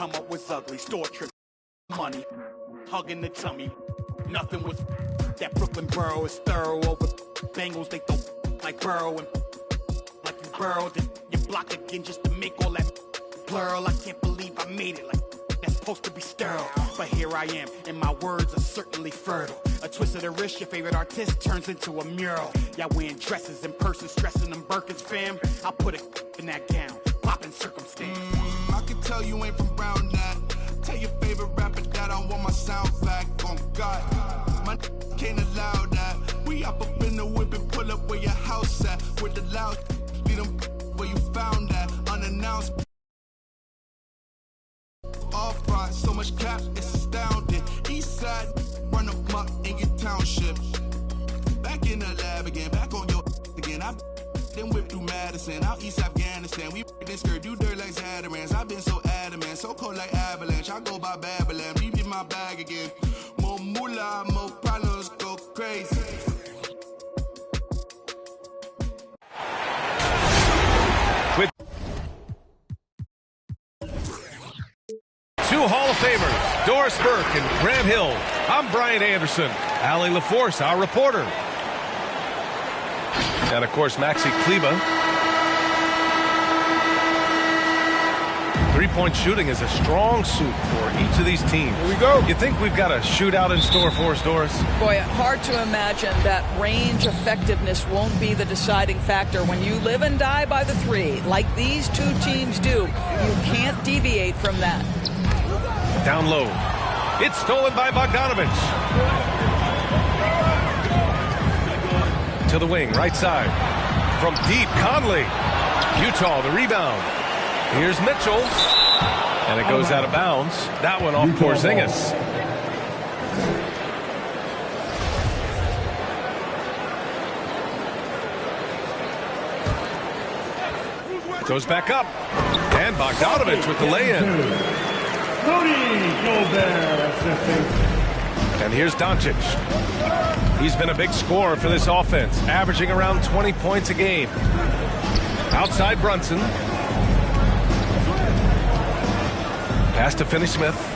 come up was ugly. Store trip, money, hugging the tummy. Nothing was that Brooklyn borough is thorough over Bengals. They throw like Burrow and like you burrowed in your block again just to make all that blurl. I can't believe I made it. Like that's supposed to be sterile, but here I am, and my words are certainly fertile. A twist of the wrist, your favorite artist turns into a mural. Y'all wearing dresses in person, stressing them Birkins, fam. I put a in that gown, popping circumstance. I can tell you ain't from Brown that. Tell your favorite rapper that I want my sound back. On God, my can't allow that. We up in the whip and pull up where your house at. With the loud, lead them where you found that. Unannounced. Off front, so much cap, it's astounding. East side, run them up in your township. Back in the lab again, back on your again. I then whip through Madison, out East Afghanistan. We this skirt, do dirt like Zatarans. I've been so adamant, so cold like avalanche. I go by Babylon, leave in my bag again. More moolah, more problems, go crazy. Two Hall of Famers, Doris Burke and Grant Hill. I'm Brian Anderson. Allie LaForce, our reporter. And, of course, Maxi Kleba. Three-point shooting is a strong suit for each of these teams. Here we go. You think we've got a shootout in store for us, Doris? Boy, hard to imagine that range effectiveness won't be the deciding factor. When you live and die by the three, like these two teams do, you can't deviate from that. Down low. It's stolen by Bogdanovich. To the wing, right side. From deep, Conley. Utah, the rebound. Here's Mitchell. And it goes out of bounds. That one off Porzingis. Goes back up. And Bogdanovich with the lay-in. And here's Doncic. He's been a big scorer for this offense, averaging around 20 points a game. Outside Brunson. Pass to Finney-Smith.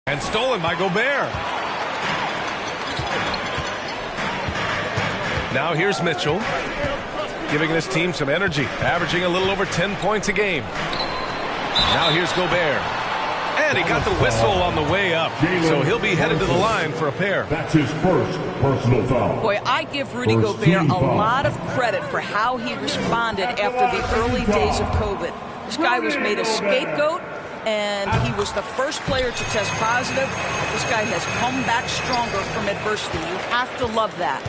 And stolen by Gobert. Now here's Mitchell, giving this team some energy, averaging a little over 10 points a game. Now here's Gobert. And he got the whistle on the way up, so he'll be headed to the line for a pair. That's his first personal foul. Boy, I give Rudy Gobert a lot of credit for how he responded after the early days of COVID. This guy was made a scapegoat, and he was the first player to test positive. This guy has come back stronger from adversity. You have to love that.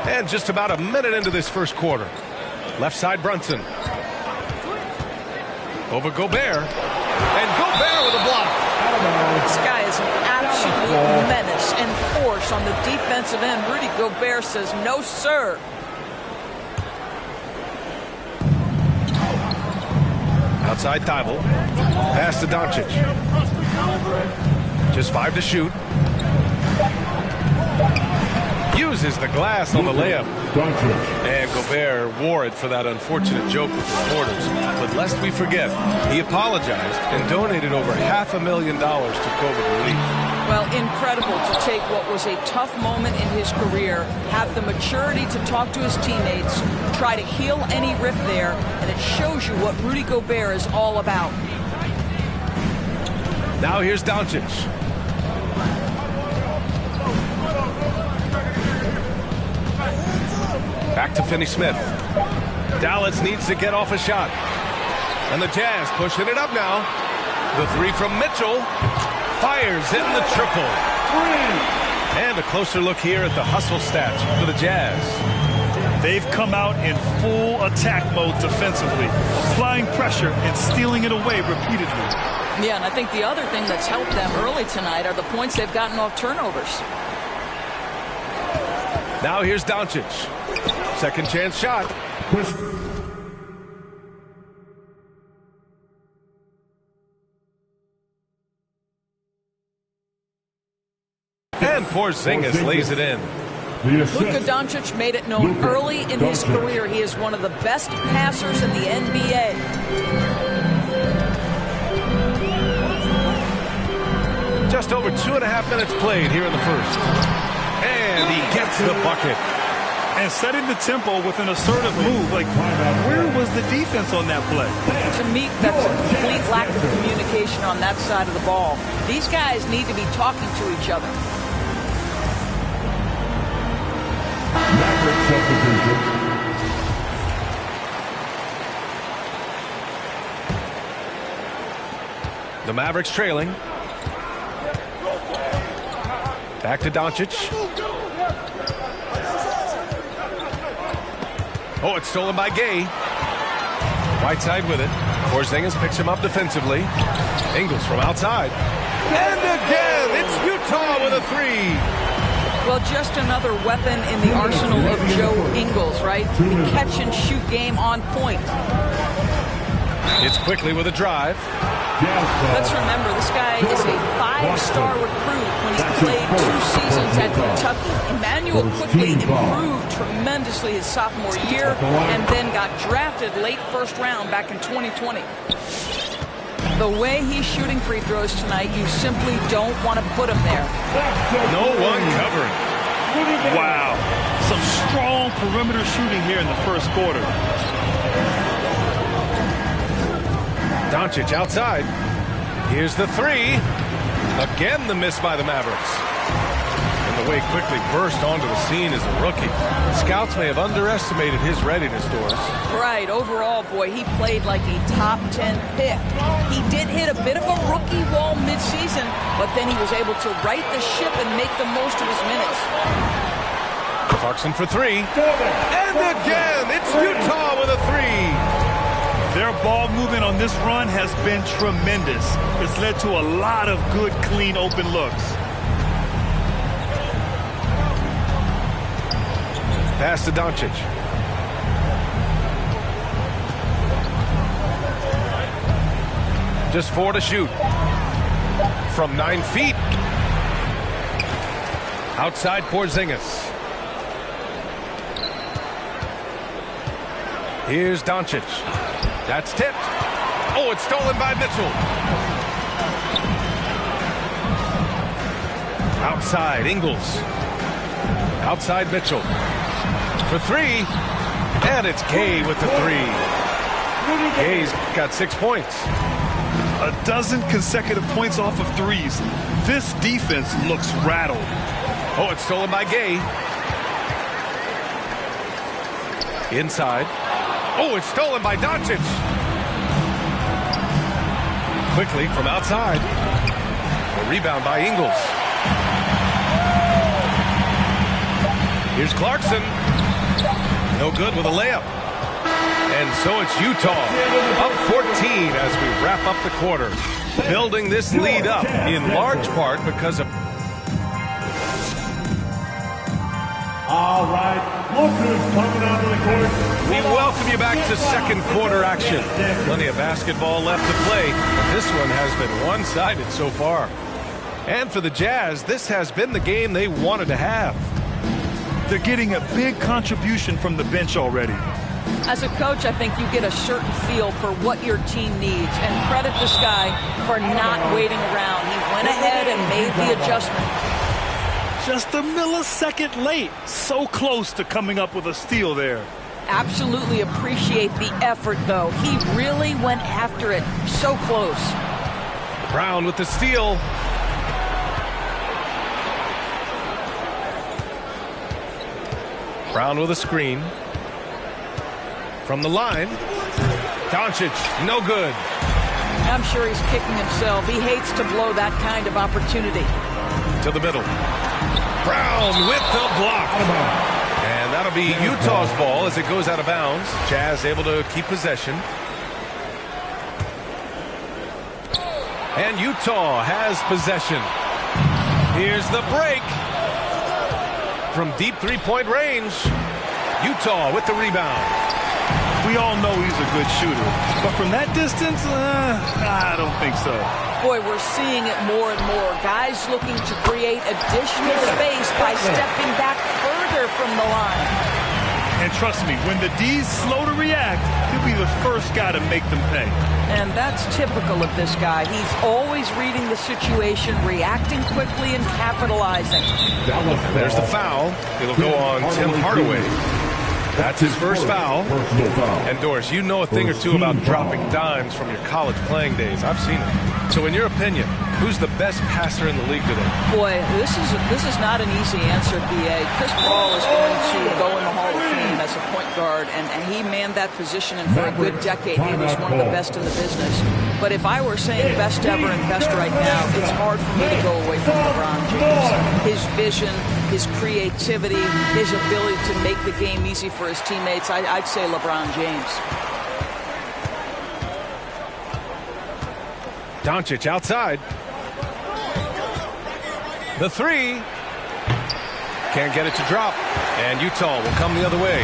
And just about a minute into this first quarter. Left side Brunson. Over Gobert. And Gobert with a block. This guy is an absolute menace and force on the defensive end. Rudy Gobert says, no, sir. Outside Thibault. Pass to Doncic. Just 5 to shoot. Uses the glass on the layup. And Gobert wore it for that unfortunate joke with reporters. But lest we forget, he apologized and donated over $500,000 to COVID relief. Well, incredible to take what was a tough moment in his career, have the maturity to talk to his teammates, try to heal any rift there, and it shows you what Rudy Gobert is all about. Now here's Doncic. Back to Finney-Smith. Dallas needs to get off a shot. And the Jazz pushing it up now. The 3 from Mitchell. Fires in the triple. And a closer look here at the hustle stats for the Jazz. They've come out in full attack mode defensively, applying pressure and stealing it away repeatedly. Yeah, and I think the other thing that's helped them early tonight are the points they've gotten off turnovers. Now here's Doncic. Second chance shot. And Porzingis lays it in. Luka Doncic made it known early in his career he is one of the best passers in the NBA. Just over 2.5 minutes played here in the first. And he gets the bucket. And setting the tempo with an assertive move. Like, where was the defense on that play? To me, that's a complete lack of communication on that side of the ball. These guys need to be talking to each other. The Mavericks trailing. Back to Doncic. Oh, it's stolen by Gay. Whiteside with it. Porzingis picks him up defensively. Ingles from outside. And again, it's Utah with a 3. Well, just another weapon in the arsenal of Joe Ingles, right? The catch and shoot game on point. It's quickly with a drive. Let's remember, this guy is a 5-star recruit when he played 2 seasons at Kentucky. Emmanuel quickly improved tremendously his sophomore year and then got drafted late first round back in 2020. The way he's shooting free throws tonight, you simply don't want to put him there. No one covering. Wow. Some strong perimeter shooting here in the first quarter. Doncic outside. Here's the 3. Again, the miss by the Mavericks. And the way quickly burst onto the scene as a rookie. Scouts may have underestimated his readiness, Doris. Right. Overall, boy, he played like a top 10 pick. He did hit a bit of a rookie wall midseason, but then he was able to right the ship and make the most of his minutes. Clarkson for 3. And again, it's Utah with a 3. Their ball movement on this run has been tremendous. It's led to a lot of good, clean, open looks. Pass to Doncic. Just 4 to shoot. From 9 feet. Outside Porzingis. Here's Doncic. That's tipped. Oh, it's stolen by Mitchell. Outside, Ingles. Outside, Mitchell. For 3. And it's Gay with the 3. Gay's got 6 points. A dozen consecutive points off of threes. This defense looks rattled. Oh, it's stolen by Gay. Inside. Oh, it's stolen by Doncic. Quickly from outside. A rebound by Ingles. Here's Clarkson. No good with a layup. And so it's Utah up 14 as we wrap up the quarter. Building this lead up in large part because of... All right, look who's coming onto the court. We welcome you back to second quarter action. Plenty of basketball left to play, but this one has been one-sided so far. And for the Jazz, this has been the game they wanted to have. They're getting a big contribution from the bench already. As a coach, I think you get a certain feel for what your team needs. And credit this guy for not waiting around. He went ahead and made the adjustment. Just a millisecond late. So close to coming up with a steal there. Absolutely appreciate the effort, though. He really went after it. So close. Brown with the steal. Brown with a screen. From the line. Doncic, no good. I'm sure he's kicking himself. He hates to blow that kind of opportunity. To the middle. Brown with the block. And that'll be Utah's ball as it goes out of bounds. Jazz able to keep possession. And Utah has possession. Here's the break. From deep three-point range. Utah with the rebound. We all know he's a good shooter. But from that distance, I don't think so. Boy, we're seeing it more and more. Guys looking to create additional space by stepping back further from the line. And trust me, when the D's slow to react, he'll be the first guy to make them pay. And that's typical of this guy. He's always reading the situation, reacting quickly, and capitalizing. There's the foul. It'll go on Tim Hardaway. That's his first foul. And Doris, you know a thing or two about dropping dimes from your college playing days. I've seen it. So in your opinion, who's the best passer in the league today? Boy, this is not an easy answer, B.A. Chris Paul is going to go in the Hall of Fame as a point guard, and he manned that position, and for a good decade, he was one of the best in the business. But if I were saying best ever and best right now, it's hard for me to go away from LeBron James. His vision, his creativity, his ability to make the game easy for his teammates, I'd say LeBron James. Doncic outside. The three. Can't get it to drop. And Utah will come the other way.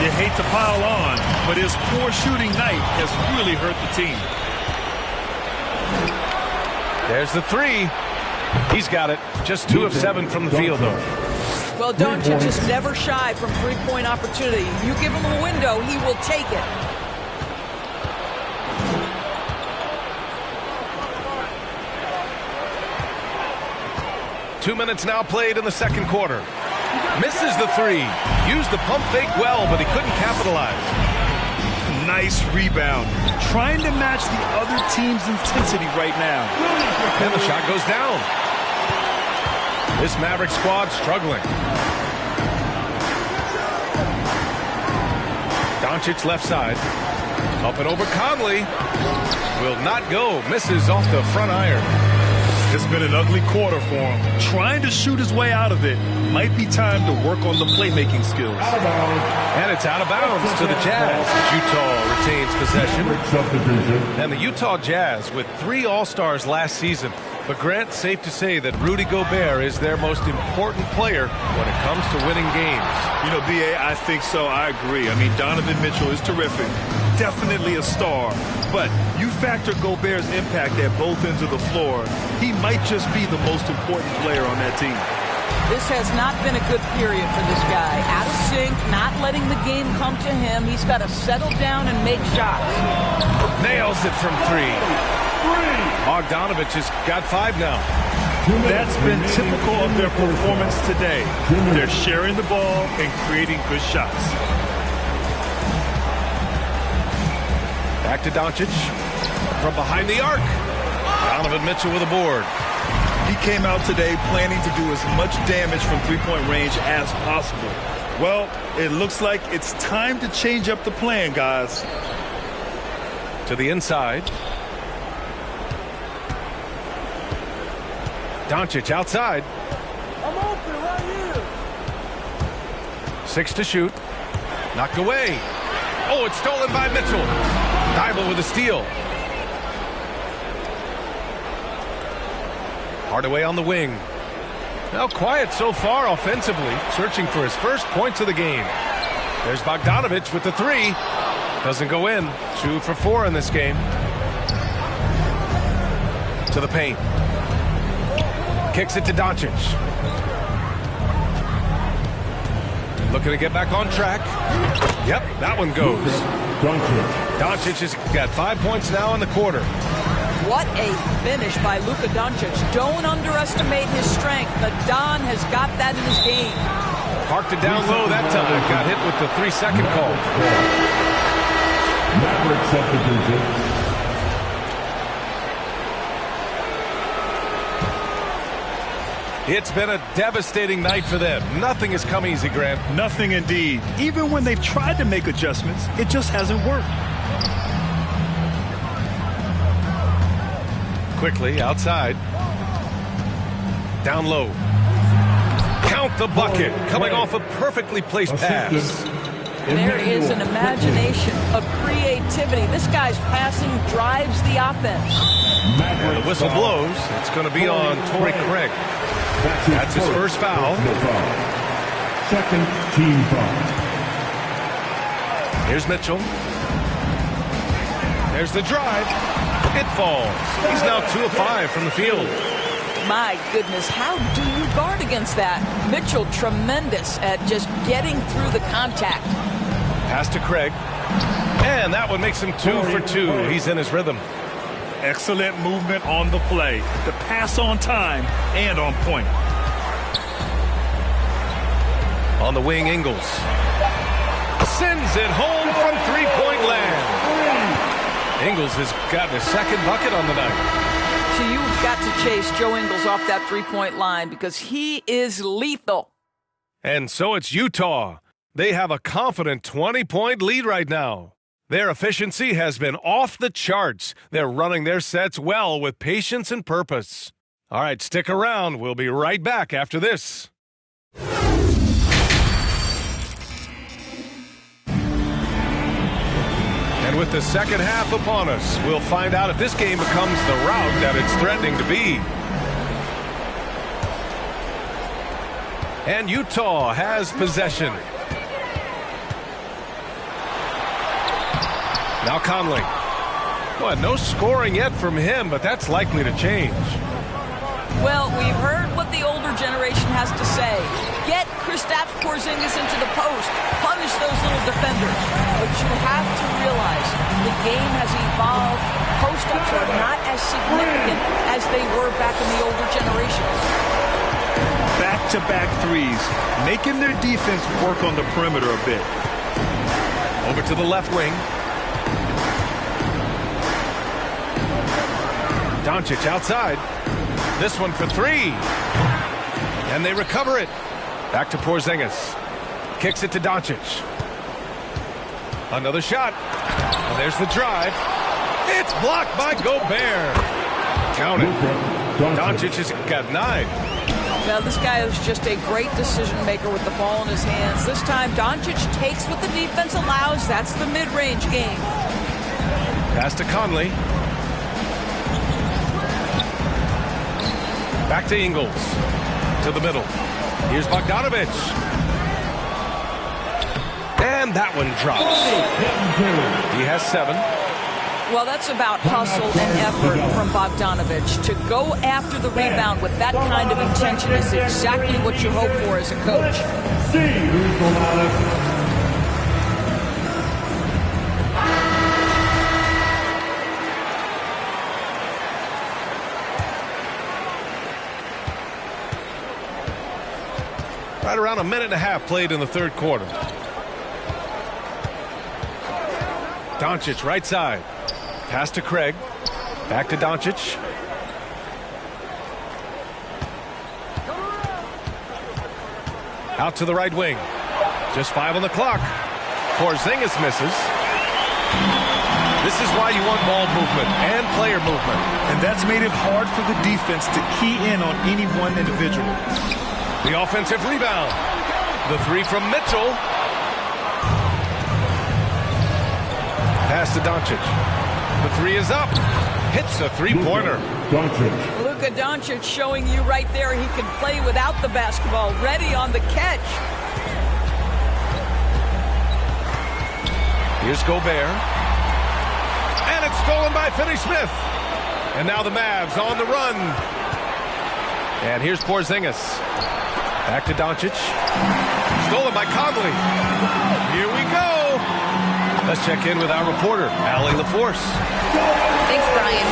You hate to pile on, but his poor shooting night has really hurt the team. There's the three. He's got it. Just 2 of 7 from the field, though. Well, Doncic is never shy from three-point opportunity. You give him a window, he will take it. Two minutes now played in the second quarter. Misses the three. Used the pump fake well, but he couldn't capitalize. Nice rebound. Trying to match the other team's intensity right now. And the shot goes down. This Maverick squad struggling. Doncic left side. Up and over Conley. Will not go. Misses off the front iron. It's been an ugly quarter for him. Trying to shoot his way out of it. Might be time to work on the playmaking skills. And it's out of bounds to the Jazz. Utah retains possession. And the Utah Jazz with 3 All-Stars last season. But Grant, safe to say that Rudy Gobert is their most important player when it comes to winning games. You know, B.A., I think so. I agree. I mean, Donovan Mitchell is terrific. Definitely a star. But you factor Gobert's impact at both ends of the floor, he might just be the most important player on that team. This has not been a good period for this guy. Out of sync, not letting the game come to him. He's got to settle down and make shots. Nails it from 3. Bogdanovich has got 5 now. That's been typical of their performance today. They're sharing the ball and creating good shots. Back to Doncic. From behind the arc. Donovan Mitchell with a board. He came out today planning to do as much damage from three-point range as possible. Well, it looks like it's time to change up the plan, guys. To the inside. Doncic outside. I'm open right here. 6 to shoot. Knocked away. Oh, it's stolen by Mitchell. Dybel with a steal. Hardaway on the wing. Now quiet so far offensively, searching for his first points of the game. There's Bogdanovich with the 3. Doesn't go in. 2 for 4 in this game. To the paint. Kicks it to Doncic. Looking to get back on track. Yep, that one goes. Doncic has got 5 points now in the quarter. What a finish by Luka Doncic. Don't underestimate his strength. The Don has got that in his game. Parked it down low that time. Got hit with the 3-second call. Maverick substitution. It's been a devastating night for them. Nothing has come easy, Grant. Nothing indeed. Even when they've tried to make adjustments, it just hasn't worked. Quickly, outside. Down low. Count the bucket. Coming off a perfectly placed pass. There is an imagination, a creativity. This guy's passing drives the offense. And the whistle blows. It's going to be on Torrey Craig. That's his first foul. Second team foul. Here's Mitchell. There's the drive. It falls. He's now 2 of 5 from the field. My goodness, how do you guard against that? Mitchell, tremendous at just getting through the contact. Pass to Craig. And that one makes him 2 for 2. He's in his rhythm. Excellent movement on the play. The pass on time and on point. On the wing, Ingles. Sends it home from three-point land. Ingles has gotten his second bucket on the night. So you've got to chase Joe Ingles off that three-point line because he is lethal. And so it's Utah. They have a confident 20-point lead right now. Their efficiency has been off the charts. They're running their sets well with patience and purpose. All right, stick around. We'll be right back after this. And with the second half upon us, we'll find out if this game becomes the rout that it's threatening to be. And Utah has possession. Now Conley. Well, no scoring yet from him, but that's likely to change. Well, we've heard what the older generation has to say. Get Kristaps Porzingis into the post. Punish those little defenders. But you have to realize the game has evolved. Post-ups are not as significant as they were back in the older generations. Back-to-back threes, making their defense work on the perimeter a bit. Over to the left wing. Doncic outside. This one for 3. And they recover it. Back to Porzingis. Kicks it to Doncic. Another shot. And there's the drive. It's blocked by Gobert. Count it. Doncic has got 9. Now, this guy is just a great decision maker with the ball in his hands. This time, Doncic takes what the defense allows. That's the mid-range game. Pass to Conley. Back to Ingles. To the middle. Here's Bogdanovic. And that one drops. He has 7. Well, that's about hustle and effort from Bogdanovic. To go after the rebound with that kind of intention is exactly what you hope for as a coach. Right around a minute and a half played in the third quarter. Doncic right side. Pass to Craig. Back to Doncic. Out to the right wing. Just 5 on the clock. Porzingis misses. This is why you want ball movement and player movement. And that's made it hard for the defense to key in on any one individual. The offensive rebound. The 3 from Mitchell. Pass to Doncic. The 3 is up. Hits a three-pointer. Luka Doncic showing you right there he can play without the basketball. Ready on the catch. Here's Gobert. And it's stolen by Finney-Smith. And now the Mavs on the run. And here's Porzingis. Back to Doncic. Stolen by Conley. Here we go. Let's check in with our reporter, Allie LaForce. Thanks, Brian.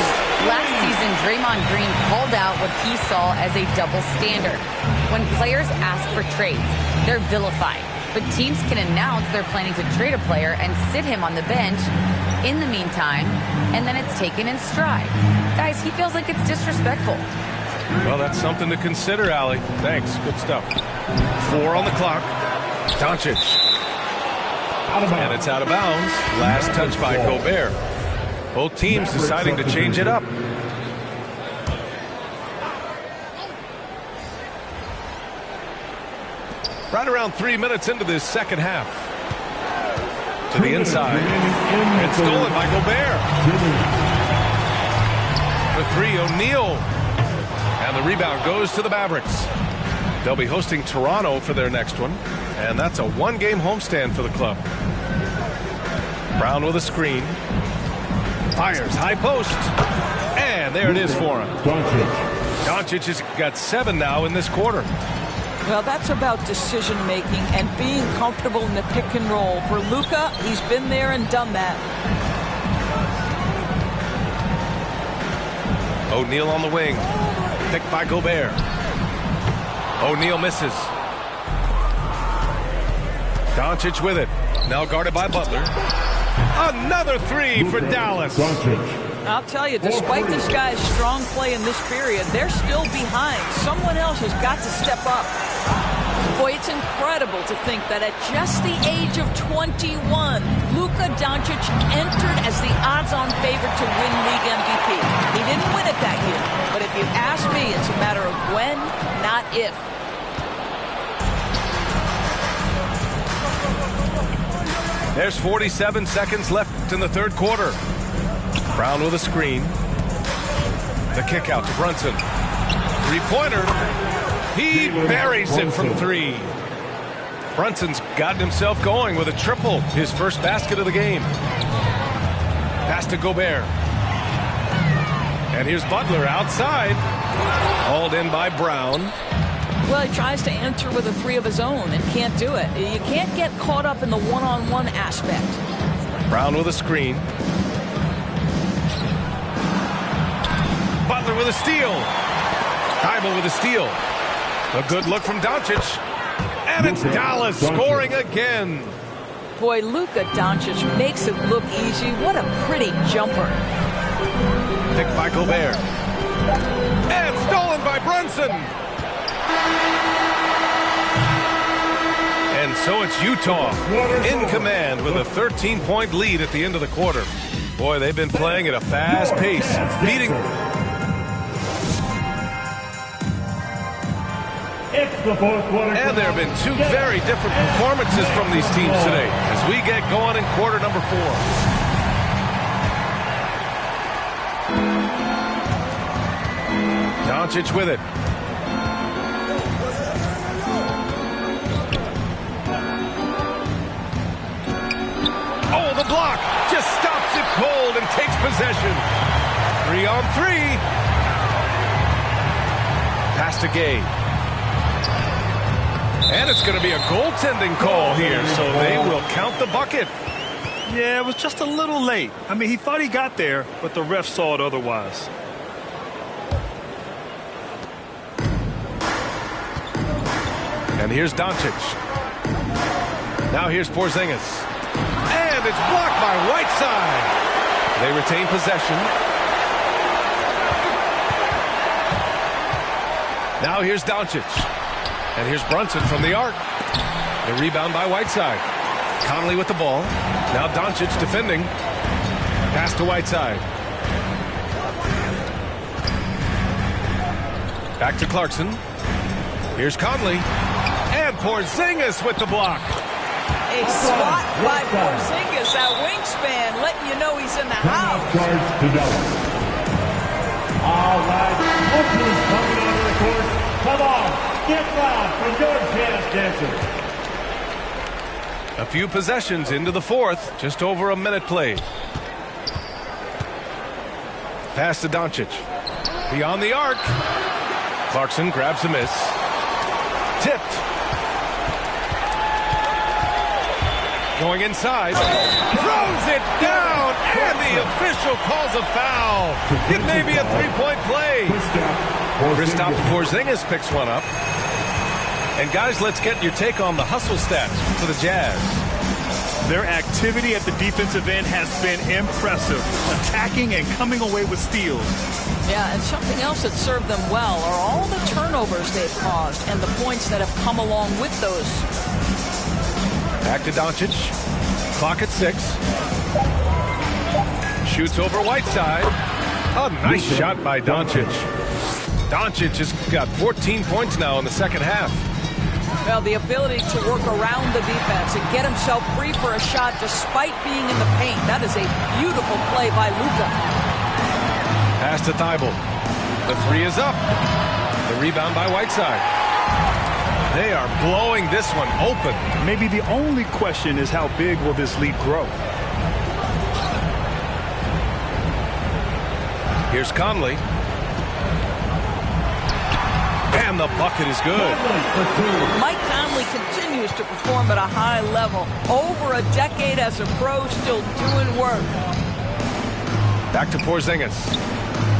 Last season, Draymond Green called out what he saw as a double standard. When players ask for trades, they're vilified. But teams can announce they're planning to trade a player and sit him on the bench in the meantime, and then it's taken in stride. Guys, he feels like it's disrespectful. Well, that's something to consider, Allie. Thanks. Good stuff. 4 on the clock. Doncic. And it's out of bounds. Last touch by Gobert. Both teams deciding to change it up. Right around 3 minutes into this second half. To the inside. It's stolen by Gobert. For 3, O'Neal. And the rebound goes to the Mavericks. They'll be hosting Toronto for their next one. And that's a 1-game homestand for the club. Brown with a screen. Fires high post. And there it is for him. Doncic has got 7 now in this quarter. Well, that's about decision-making and being comfortable in the pick and roll. For Luka, he's been there and done that. O'Neal on the wing. Picked by Gobert. O'Neal misses. Doncic with it. Now guarded by Butler. Another 3 for Dallas. I'll tell you, despite this guy's strong play in this period, they're still behind. Someone else has got to step up. Boy, it's incredible to think that at just the age of 21, Luka Doncic entered as the odds-on favorite to win league MVP. He didn't win it that year, but if you ask me, it's a matter of when, not if. There's 47 seconds left in the third quarter. Brown with a screen. The kick out to Brunson. 3-pointer. He buries it from 3. Brunson's gotten himself going with a triple. His first basket of the game. Pass to Gobert. And here's Butler outside. Hauled in by Brown. Well, he tries to enter with a 3 of his own and can't do it. You can't get caught up in the one-on-one aspect. Brown with a screen. Butler with a steal. Thybulle with a steal. A good look from Doncic. And it's Dallas scoring again. Boy, Luka Doncic makes it look easy. What a pretty jumper. Picked by Gobert. And stolen by Brunson. And so it's Utah in command with a 13-point lead at the end of the quarter. Boy, they've been playing at a fast pace, beating. It's the fourth quarter. And there have been 2 very different performances from these teams today as we get going in quarter number 4. Doncic with it. Oh, the block just stops it cold and takes possession. 3 on 3. Pass to Gay. And it's going to be a goaltending call here, so they will count the bucket. Yeah, it was just a little late. I mean, he thought he got there, but the ref saw it otherwise. And here's Doncic. Now here's Porzingis. And it's blocked by Whiteside. They retain possession. Now here's Doncic. And here's Brunson from the arc. The rebound by Whiteside. Conley with the ball. Now Doncic defending. Pass to Whiteside. Back to Clarkson. Here's Conley. And Porzingis with the block. A spot by Porzingis, that wingspan, letting you know he's in the house. All right, look who's coming onto the court. Come on, get loud for your jazz dancer. A few possessions into the fourth, just over a minute played. Pass to Doncic. Beyond the arc. Clarkson grabs a miss. Tipped. Going inside. Throws it down, and the official calls a foul. It may be a three-point play. Kristaps Porzingis picks one up. And guys, let's get your take on the hustle stats for the Jazz. Their activity at the defensive end has been impressive, attacking and coming away with steals. Yeah, and something else that served them well are all the turnovers they've caused and the points that have come along with those. Back to Doncic. Clock at 6. Shoots over Whiteside. A nice shot by Doncic. Doncic has got 14 points now in the second half. Well, the ability to work around the defense and get himself free for a shot despite being in the paint. That is a beautiful play by Luka. Pass to Thibault. The three is up. The rebound by Whiteside. They are blowing this one open. Maybe the only question is how big will this lead grow? Here's Conley. And the bucket is good. Mike Conley continues to perform at a high level. Over a decade as a pro, still doing work. Back to Porzingis.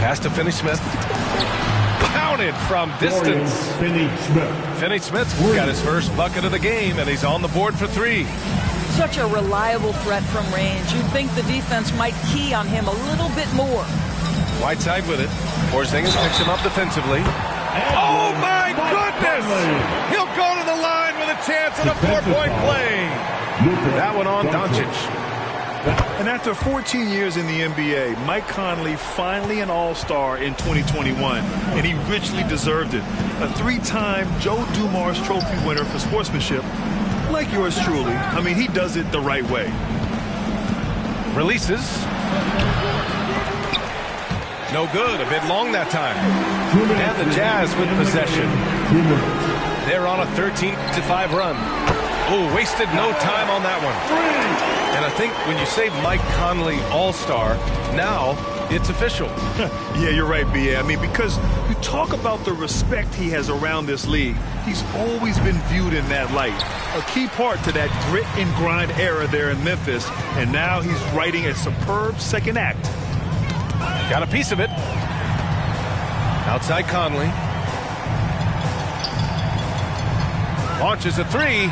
Pass to Finney-Smith. Counted from distance. Finney-Smith got his first bucket of the game, and he's on the board for 3. Such a reliable threat from range. You'd think the defense might key on him a little bit more. Whiteside with it. Porzingis picks him up defensively. Oh, my goodness! He'll go to the line with a chance at a 4-point play. That one on Doncic. And after 14 years in the NBA, Mike Conley finally an all-star in 2021, and he richly deserved it. A 3-time Joe Dumars Trophy winner for sportsmanship, like yours truly. I mean, he does it the right way. Releases. No good. A bit long that time. And the Jazz with possession. They're on a 13-5 run. Oh, wasted no time on that one. And I think when you say Mike Conley All-Star, now it's official. Yeah, you're right, B.A. I mean, because you talk about the respect he has around this league. He's always been viewed in that light. A key part to that grit and grind era there in Memphis. And now he's writing a superb second act. Got a piece of it. Outside Conley. Launches a 3.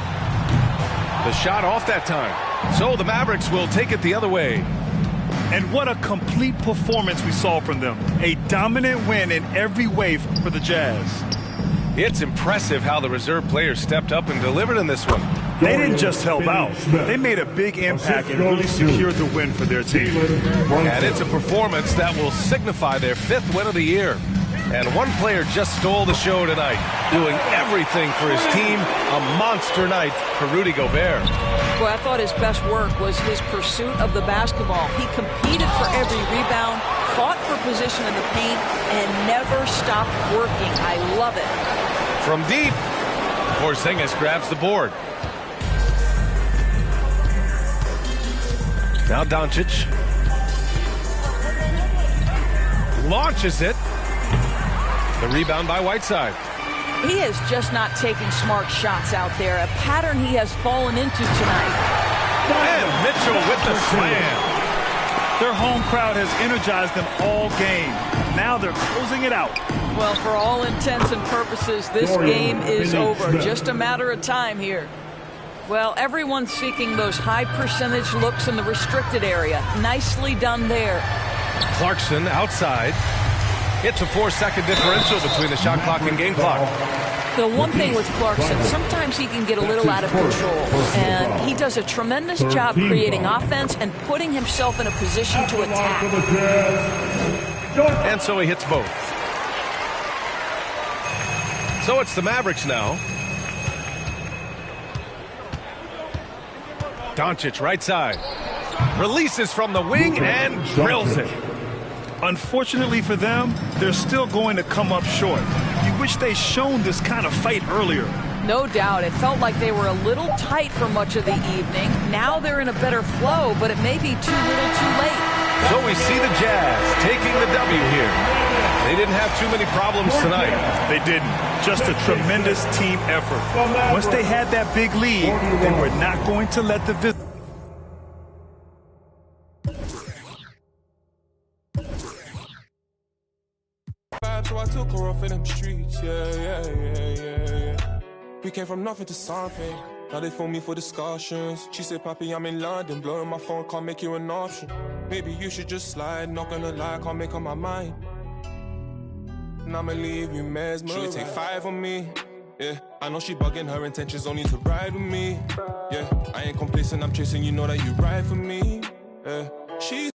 The shot off that time. So the Mavericks will take it the other way. And what a complete performance we saw from them. A dominant win in every way for the Jazz. It's impressive how the reserve players stepped up and delivered in this one. They didn't just help out. They made a big impact and really secured the win for their team. And it's a performance that will signify their 5th win of the year. And one player just stole the show tonight, doing everything for his team. A monster night for Rudy Gobert. Well, I thought his best work was his pursuit of the basketball. He competed for every rebound, fought for position in the paint, and never stopped working. I love it. From deep, Porzingis grabs the board. Now Doncic launches it. The rebound by Whiteside. He is just not taking smart shots out there, a pattern he has fallen into tonight. And Mitchell with the slam. Their home crowd has energized them all game. Now they're closing it out. Well, for all intents and purposes, this game is over. Just a matter of time here. Well, everyone's seeking those high percentage looks in the restricted area. Nicely done there. Clarkson outside. It's a 4-second differential between the shot clock and game clock. The one thing with Clarkson, sometimes he can get a little out of control. And he does a tremendous job creating offense and putting himself in a position to attack. And so he hits both. So it's the Mavericks now. Doncic right side. Releases from the wing and drills it. Unfortunately for them, they're still going to come up short. You wish they'd shown this kind of fight earlier. No doubt. It felt like they were a little tight for much of the evening. Now they're in a better flow, but it may be too little too late. So we see the Jazz taking the W here. They didn't have too many problems tonight. They didn't. Just a tremendous team effort. Once they had that big lead, they were not going to let the visitors. So I took her off in them streets, yeah. We came from nothing to something. Now they phone me for discussions. She said, Papi, I'm in London. Blowing my phone, can't make you an option. Maybe you should just slide. Not gonna lie, can't make up my mind. And I'ma leave you mesmerized. She take 5 on me. Yeah, I know she bugging, her intentions only to ride with me. Yeah, I ain't complacent, I'm chasing, you know that you ride for me. Yeah, she